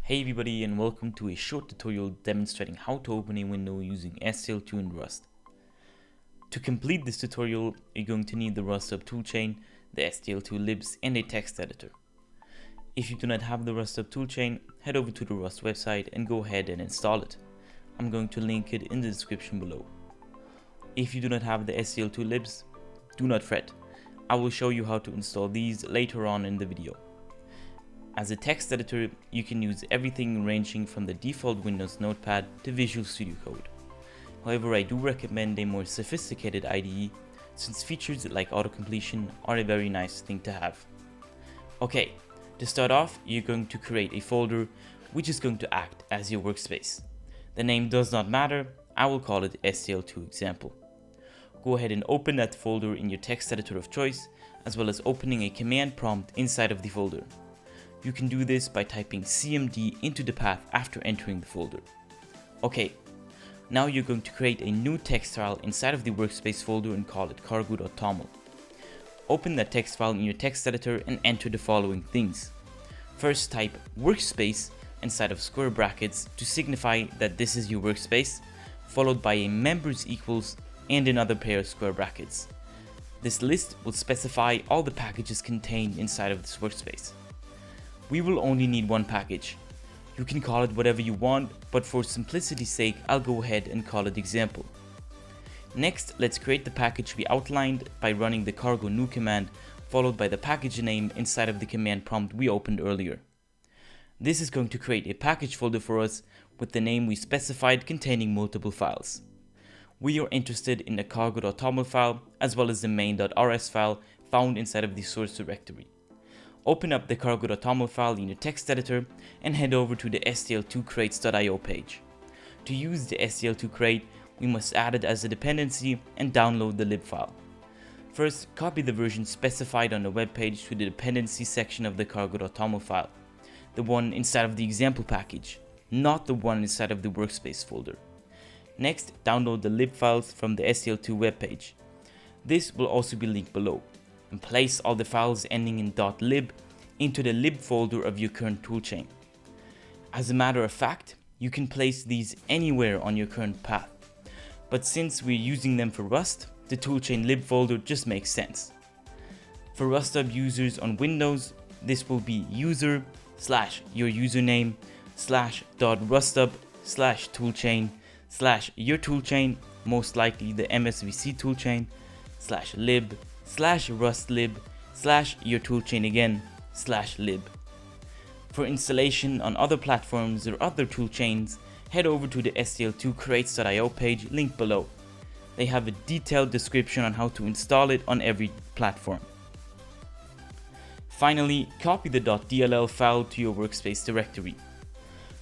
Hey everybody, and welcome to a short tutorial demonstrating how to open a window using SDL2 in Rust. To complete this tutorial, you're going to need the RustHub toolchain, the SDL2 libs, and a text editor. If you do not have the RustHub toolchain, head over to the Rust website and go ahead and install it. I'm going to link it in the description below. If you do not have the SDL2 libs, do not fret. I will show you how to install these later on in the video. As a text editor, you can use everything ranging from the default Windows Notepad to Visual Studio Code. However, I do recommend a more sophisticated IDE since features like autocompletion are a very nice thing to have. Okay, to start off, you're going to create a folder which is going to act as your workspace. The name does not matter, I will call it SDL2 example. Go ahead and open that folder in your text editor of choice, as well as opening a command prompt inside of the folder. You can do this by typing cmd into the path after entering the folder. Okay, now you're going to create a new text file inside of the workspace folder and call it cargo.toml. Open that text file in your text editor and enter the following things. First, type workspace inside of square brackets to signify that this is your workspace, followed by a members equals and another pair of square brackets. This list will specify all the packages contained inside of this workspace. We will only need one package. You can call it whatever you want, but for simplicity's sake, I'll go ahead and call it example. Next, let's create the package we outlined by running the cargo new command, followed by the package name inside of the command prompt we opened earlier. This is going to create a package folder for us with the name we specified containing multiple files. We are interested in the cargo.toml file as well as the main.rs file found inside of the source directory. Open up the cargo.toml file in your text editor and head over to the SDL2 crates.io page. To use the SDL2 crate, we must add it as a dependency and download the lib file. First, copy the version specified on the web page to the dependency section of the cargo.toml file, the one inside of the example package, not the one inside of the workspace folder. Next, download the lib files from the SDL2 web page. This will also be linked below. And place all the files ending in .lib into the lib folder of your current toolchain. As a matter of fact, you can place these anywhere on your current path, but since we're using them for Rust, the toolchain lib folder just makes sense. For RustHub users on Windows, this will be user/your username /rusthub/toolchain/your toolchain, most likely the MSVC toolchain, /lib/rustlib/your toolchain again /lib. For installation on other platforms or other toolchains, head over to the SDL2 crates.io page linked below. They have a detailed description on how to install it on every platform. Finally, copy the .dll file to your workspace directory.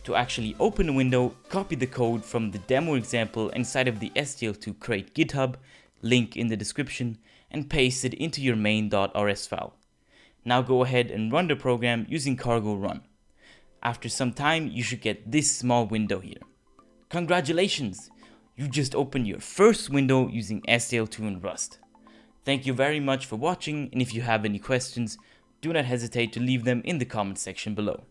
To actually open the window, copy the code from the demo example inside of the SDL2 crate GitHub, link in the description, and paste it into your main.rs file. Now go ahead and run the program using cargo run. After some time, you should get this small window here. Congratulations! You just opened your first window using SDL2 in Rust. Thank you very much for watching, and if you have any questions, do not hesitate to leave them in the comment section below.